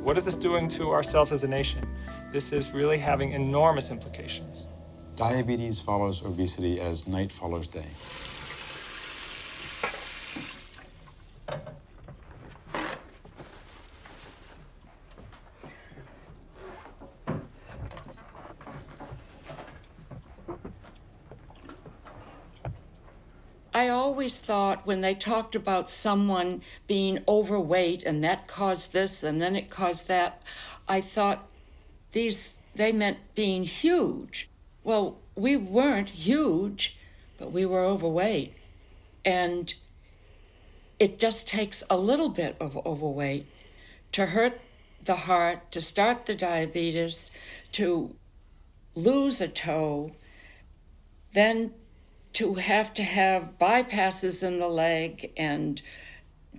What is this doing to ourselves as a nation? This is really having enormous implications. Diabetes follows obesity as night follows day. I always thought when they talked about someone being overweight and that caused this and then it caused that, I thought they meant being huge. Well, we weren't huge, but we were overweight. And it just takes a little bit of overweight to hurt the heart, to start the diabetes, to lose a toe, then to have bypasses in the leg and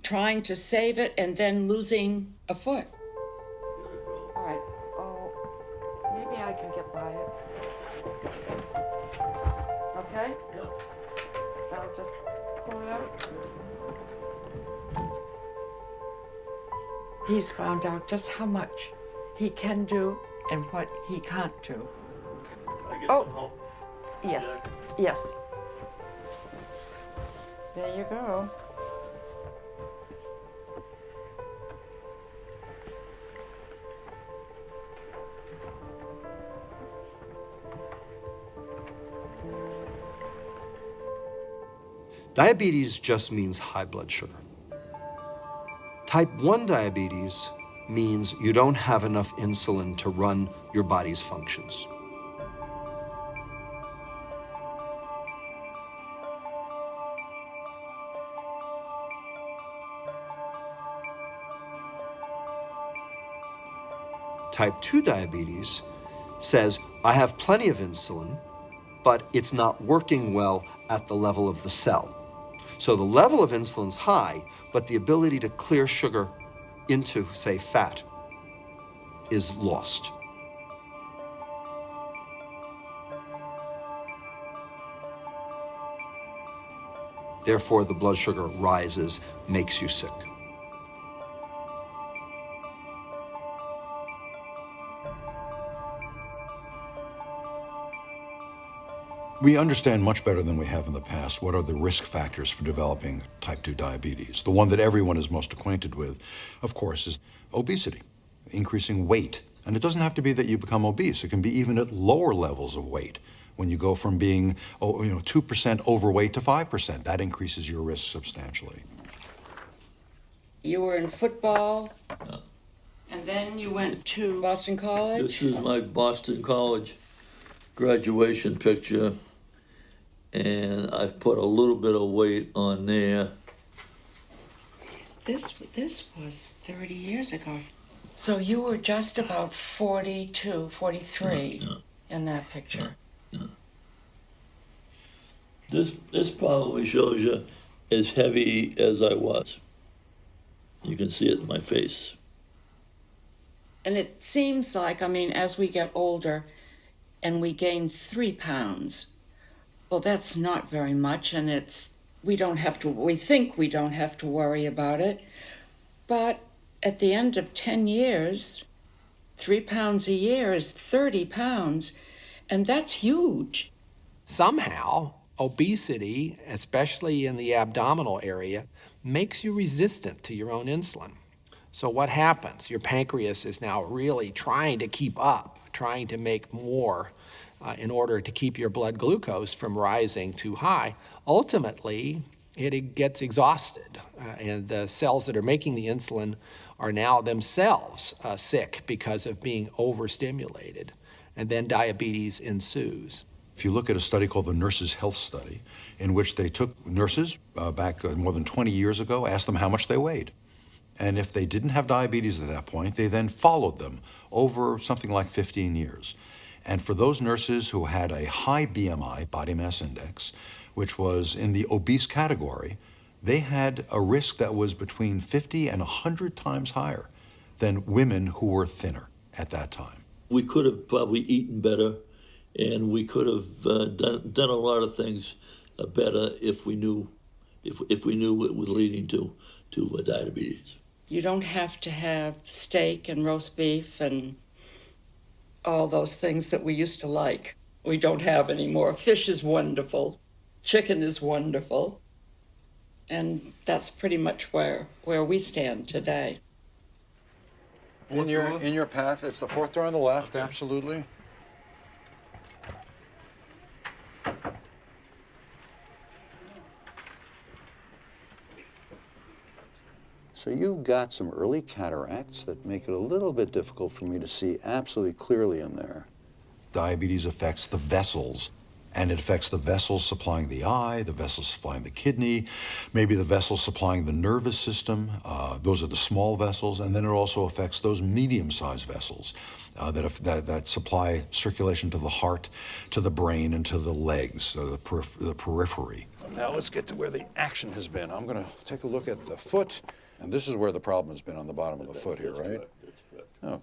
trying to save it and then losing a foot. All right, maybe I can get by it. Okay? Yeah. I'll just pull it out. He's found out just how much he can do and what he can't do. Oh, yes, yes. There you go. Diabetes just means high blood sugar. Type 1 diabetes means you don't have enough insulin to run your body's functions. Type 2 diabetes says, I have plenty of insulin, but it's not working well at the level of the cell. So the level of insulin's high, but the ability to clear sugar into, say, fat is lost. Therefore, the blood sugar rises, makes you sick. We understand much better than we have in the past what are the risk factors for developing type 2 diabetes. The one that everyone is most acquainted with, of course, is obesity, increasing weight. And it doesn't have to be that you become obese. It can be even at lower levels of weight. When you go from being 2% overweight to 5%, that increases your risk substantially. You were in football, and then you went to Boston College? This is my Boston College graduation picture, and I've put a little bit of weight on there. This was 30 years ago. So you were just about 42, 43 in that picture. This probably shows you as heavy as I was. You can see it in my face. And it seems like, as we get older and we gain 3 pounds, well, that's not very much, and we think we don't have to worry about it. But at the end of 10 years, 3 pounds a year is 30 pounds, and that's huge. Somehow, obesity, especially in the abdominal area, makes you resistant to your own insulin. So what happens? Your pancreas is now really trying to keep up, trying to make more in order to keep your blood glucose from rising too high. Ultimately, it gets exhausted, and the cells that are making the insulin are now themselves sick because of being overstimulated, and then diabetes ensues. If you look at a study called the Nurses' Health Study, in which they took nurses back more than 20 years ago, asked them how much they weighed. And if they didn't have diabetes at that point, they then followed them over something like 15 years. And for those nurses who had a high BMI, body mass index, which was in the obese category, they had a risk that was between 50 and 100 times higher than women who were thinner at that time. We could have probably eaten better, and we could have done a lot of things better if we knew it was leading to diabetes. You don't have to have steak and roast beef and all those things that we used to like. We don't have anymore. Fish is wonderful. Chicken is wonderful. And that's pretty much where we stand today. In your path, it's the fourth door on the left, absolutely. So you've got some early cataracts that make it a little bit difficult for me to see absolutely clearly in there. Diabetes affects the vessels, and it affects the vessels supplying the eye, the vessels supplying the kidney, maybe the vessels supplying the nervous system. Those are the small vessels, and then it also affects those medium-sized vessels that supply circulation to the heart, to the brain, and to the legs, so the periphery. Now let's get to where the action has been. I'm going to take a look at the foot, and this is where the problem has been on the bottom of the foot here, right? That's correct. Okay.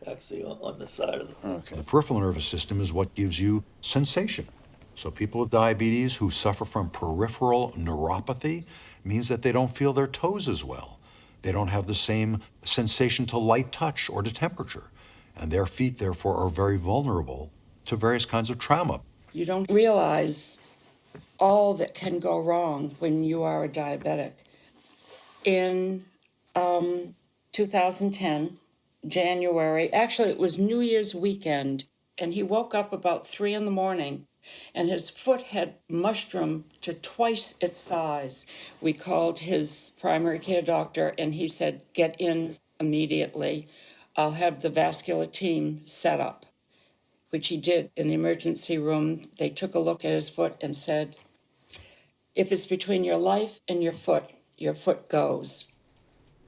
Actually, on the side of the foot. Okay. The peripheral nervous system is what gives you sensation. So people with diabetes who suffer from peripheral neuropathy means that they don't feel their toes as well. They don't have the same sensation to light touch or to temperature. And their feet, therefore, are very vulnerable to various kinds of trauma. You don't realize all that can go wrong when you are a diabetic. In 2010, January, actually it was New Year's weekend, and he woke up about 3 a.m, and his foot had mushroomed to twice its size. We called his primary care doctor, and he said, "Get in immediately. I'll have the vascular team set up," which he did in the emergency room. They took a look at his foot and said, "If it's between your life and your foot goes."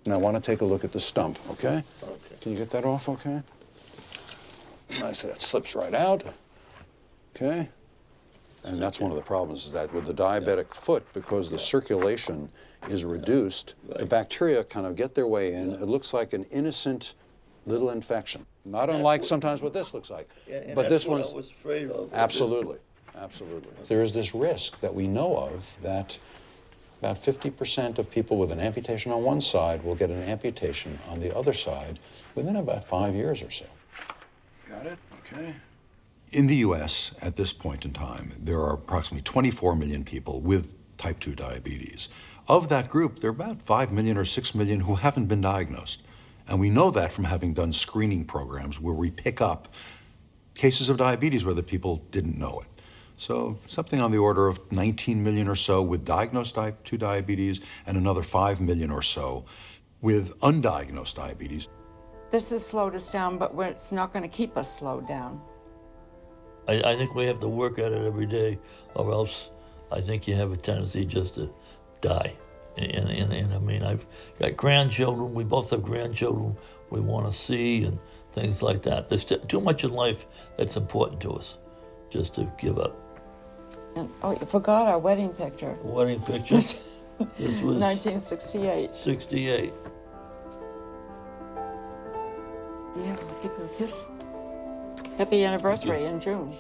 Now I want to take a look at the stump, okay? Can you get that off, okay? Nice, that slips right out. Okay. And that's one of the problems, is that with the diabetic foot, because the circulation is reduced, the bacteria kind of get their way in. It looks like an innocent little infection. Not unlike sometimes what this looks like. But this one's... I was afraid of. Absolutely, absolutely. There is this risk that we know of that about 50% of people with an amputation on one side will get an amputation on the other side within about 5 years or so. Got it? Okay. In the U.S., at this point in time, there are approximately 24 million people with type 2 diabetes. Of that group, there are about 5 million or 6 million who haven't been diagnosed. And we know that from having done screening programs where we pick up cases of diabetes where the people didn't know it. So something on the order of 19 million or so with diagnosed type 2 diabetes, and another 5 million or so with undiagnosed diabetes. This has slowed us down, but it's not going to keep us slowed down. I think we have to work at it every day, or else I think you have a tendency just to die. And I mean, I've got grandchildren. We both have grandchildren we want to see and things like that. There's too much in life that's important to us just to give up. And, oh, you forgot our wedding picture. Wedding picture. This was 1968. 68. Yeah, I'll give you a kiss. Happy anniversary in June.